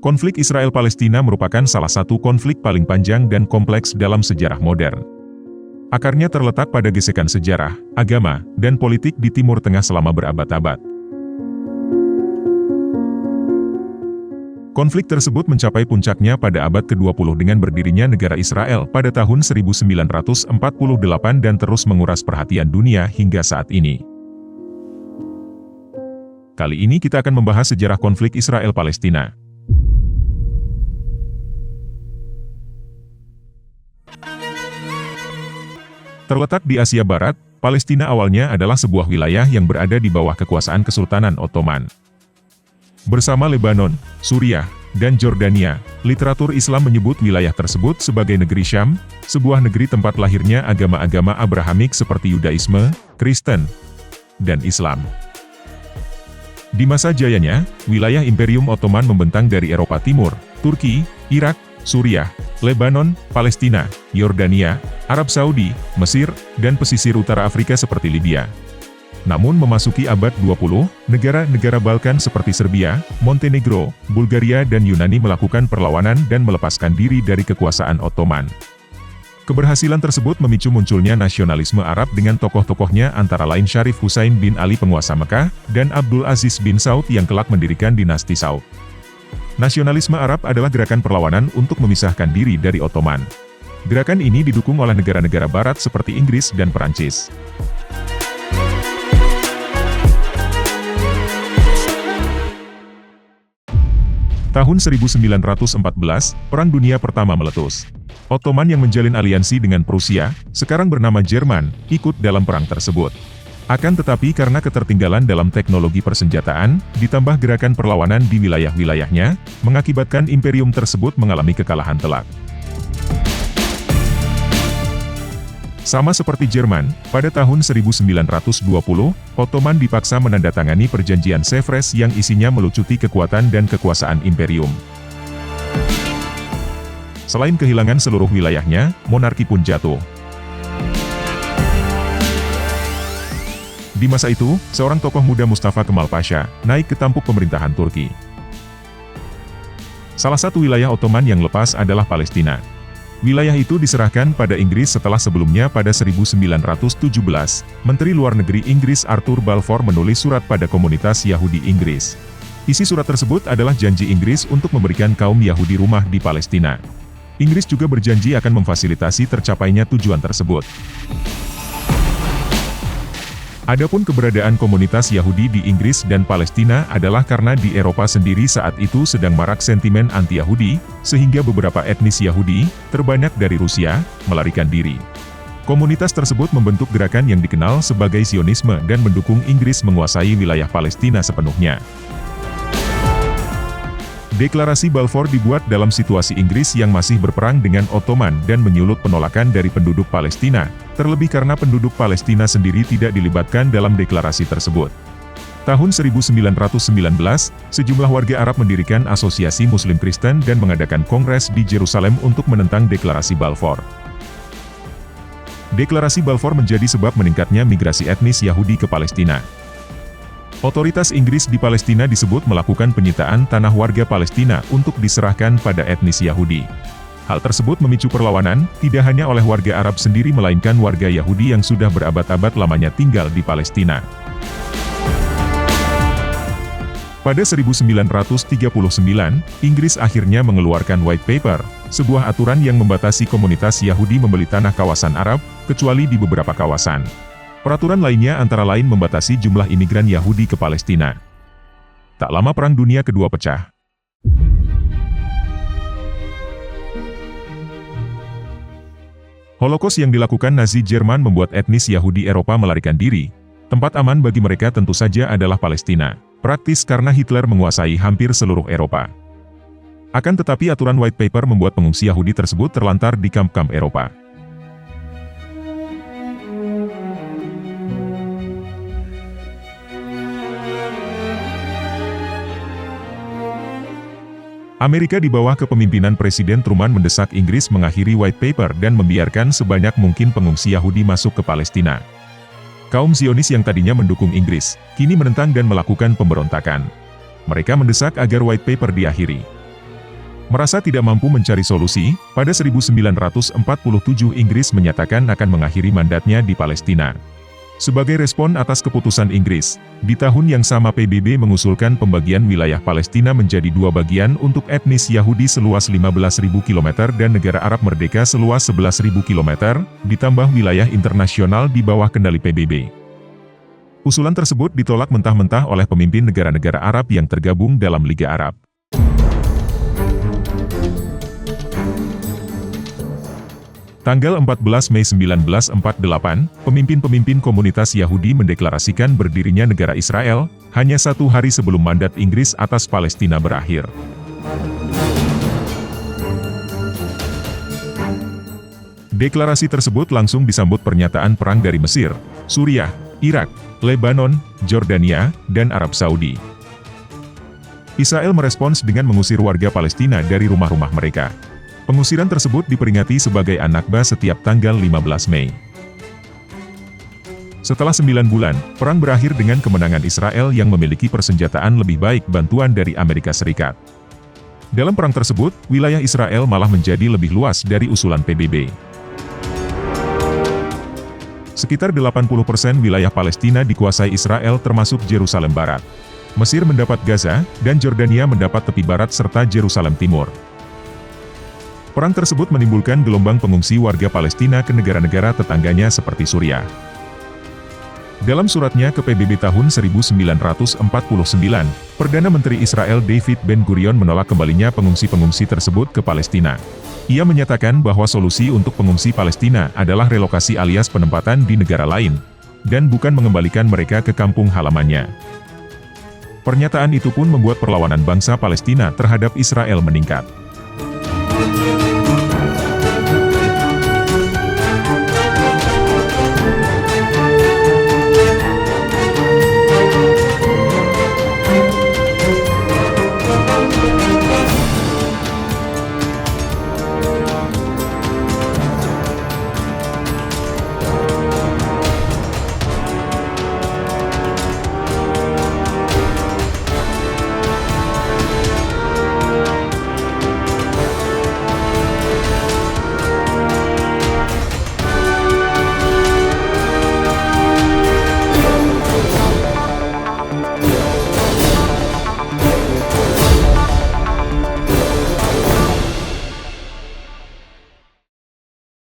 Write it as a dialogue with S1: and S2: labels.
S1: Konflik Israel-Palestina merupakan salah satu konflik paling panjang dan kompleks dalam sejarah modern. Akarnya terletak pada gesekan sejarah, agama, dan politik di Timur Tengah selama berabad-abad. Konflik tersebut mencapai puncaknya pada abad ke-20 dengan berdirinya negara Israel pada tahun 1948 dan terus menguras perhatian dunia hingga saat ini. Kali ini kita akan membahas sejarah konflik Israel-Palestina. Terletak di Asia Barat, Palestina awalnya adalah sebuah wilayah yang berada di bawah kekuasaan Kesultanan Ottoman. Bersama Lebanon, Suriah, dan Jordania, literatur Islam menyebut wilayah tersebut sebagai negeri Syam, sebuah negeri tempat lahirnya agama-agama Abrahamik seperti Yudaisme, Kristen, dan Islam. Di masa jayanya, wilayah Imperium Ottoman membentang dari Eropa Timur, Turki, Irak, Suriah, Lebanon, Palestina, Yordania, Arab Saudi, Mesir, dan pesisir utara Afrika seperti Libya. Namun memasuki abad 20, negara-negara Balkan seperti Serbia, Montenegro, Bulgaria dan Yunani melakukan perlawanan dan melepaskan diri dari kekuasaan Ottoman. Keberhasilan tersebut memicu munculnya nasionalisme Arab dengan tokoh-tokohnya antara lain Syarif Hussein bin Ali penguasa Mekah, dan Abdul Aziz bin Saud yang kelak mendirikan dinasti Saud. Nasionalisme Arab adalah gerakan perlawanan untuk memisahkan diri dari Ottoman. Gerakan ini didukung oleh negara-negara Barat seperti Inggris dan Perancis. Tahun 1914, Perang Dunia Pertama meletus. Ottoman yang menjalin aliansi dengan Prusia, sekarang bernama Jerman, ikut dalam perang tersebut. Akan tetapi karena ketertinggalan dalam teknologi persenjataan, ditambah gerakan perlawanan di wilayah-wilayahnya, mengakibatkan imperium tersebut mengalami kekalahan telak. Sama seperti Jerman, pada tahun 1920, Ottoman dipaksa menandatangani perjanjian Sèvres yang isinya melucuti kekuatan dan kekuasaan imperium. Selain kehilangan seluruh wilayahnya, monarki pun jatuh. Di masa itu, seorang tokoh muda Mustafa Kemal Pasha, naik ke tampuk pemerintahan Turki. Salah satu wilayah Ottoman yang lepas adalah Palestina. Wilayah itu diserahkan pada Inggris setelah sebelumnya pada 1917, Menteri Luar Negeri Inggris Arthur Balfour menulis surat pada komunitas Yahudi Inggris. Isi surat tersebut adalah janji Inggris untuk memberikan kaum Yahudi rumah di Palestina. Inggris juga berjanji akan memfasilitasi tercapainya tujuan tersebut. Adapun keberadaan komunitas Yahudi di Inggris dan Palestina adalah karena di Eropa sendiri saat itu sedang marak sentimen anti-Yahudi, sehingga beberapa etnis Yahudi, terbanyak dari Rusia, melarikan diri. Komunitas tersebut membentuk gerakan yang dikenal sebagai Zionisme dan mendukung Inggris menguasai wilayah Palestina sepenuhnya. Deklarasi Balfour dibuat dalam situasi Inggris yang masih berperang dengan Ottoman dan menyulut penolakan dari penduduk Palestina, terlebih karena penduduk Palestina sendiri tidak dilibatkan dalam deklarasi tersebut. Tahun 1919, sejumlah warga Arab mendirikan Asosiasi Muslim Kristen dan mengadakan kongres di Yerusalem untuk menentang deklarasi Balfour. Deklarasi Balfour menjadi sebab meningkatnya migrasi etnis Yahudi ke Palestina. Otoritas Inggris di Palestina disebut melakukan penyitaan tanah warga Palestina untuk diserahkan pada etnis Yahudi. Hal tersebut memicu perlawanan, tidak hanya oleh warga Arab sendiri melainkan warga Yahudi yang sudah berabad-abad lamanya tinggal di Palestina. Pada 1939, Inggris akhirnya mengeluarkan White Paper, sebuah aturan yang membatasi komunitas Yahudi membeli tanah kawasan Arab, kecuali di beberapa kawasan. Peraturan lainnya antara lain membatasi jumlah imigran Yahudi ke Palestina. Tak lama Perang Dunia Kedua pecah. Holocaust yang dilakukan Nazi Jerman membuat etnis Yahudi Eropa melarikan diri. Tempat aman bagi mereka tentu saja adalah Palestina, praktis karena Hitler menguasai hampir seluruh Eropa. Akan tetapi aturan White Paper membuat pengungsi Yahudi tersebut terlantar di kamp-kamp Eropa. Amerika di bawah kepemimpinan Presiden Truman mendesak Inggris mengakhiri White Paper dan membiarkan sebanyak mungkin pengungsi Yahudi masuk ke Palestina. Kaum Zionis yang tadinya mendukung Inggris, kini menentang dan melakukan pemberontakan. Mereka mendesak agar White Paper diakhiri. Merasa tidak mampu mencari solusi, pada 1947 Inggris menyatakan akan mengakhiri mandatnya di Palestina. Sebagai respon atas keputusan Inggris, di tahun yang sama PBB mengusulkan pembagian wilayah Palestina menjadi dua bagian untuk etnis Yahudi seluas 15.000 km dan negara Arab merdeka seluas 11.000 km, ditambah wilayah internasional di bawah kendali PBB. Usulan tersebut ditolak mentah-mentah oleh pemimpin negara-negara Arab yang tergabung dalam Liga Arab. Tanggal 14 Mei 1948, pemimpin-pemimpin komunitas Yahudi mendeklarasikan berdirinya negara Israel, hanya 1 hari sebelum mandat Inggris atas Palestina berakhir. Deklarasi tersebut langsung disambut pernyataan perang dari Mesir, Suriah, Irak, Lebanon, Jordania, dan Arab Saudi. Israel merespons dengan mengusir warga Palestina dari rumah-rumah mereka. Pengusiran tersebut diperingati sebagai An-Nakba setiap tanggal 15 Mei. Setelah 9 bulan, perang berakhir dengan kemenangan Israel yang memiliki persenjataan lebih baik bantuan dari Amerika Serikat. Dalam perang tersebut, wilayah Israel malah menjadi lebih luas dari usulan PBB. Sekitar 80% wilayah Palestina dikuasai Israel termasuk Yerusalem Barat. Mesir mendapat Gaza, dan Jordania mendapat tepi barat serta Yerusalem Timur. Perang tersebut menimbulkan gelombang pengungsi warga Palestina ke negara-negara tetangganya seperti Suriah. Dalam suratnya ke PBB tahun 1949, Perdana Menteri Israel David Ben-Gurion menolak kembalinya pengungsi-pengungsi tersebut ke Palestina. Ia menyatakan bahwa solusi untuk pengungsi Palestina adalah relokasi alias penempatan di negara lain, dan bukan mengembalikan mereka ke kampung halamannya. Pernyataan itu pun membuat perlawanan bangsa Palestina terhadap Israel meningkat.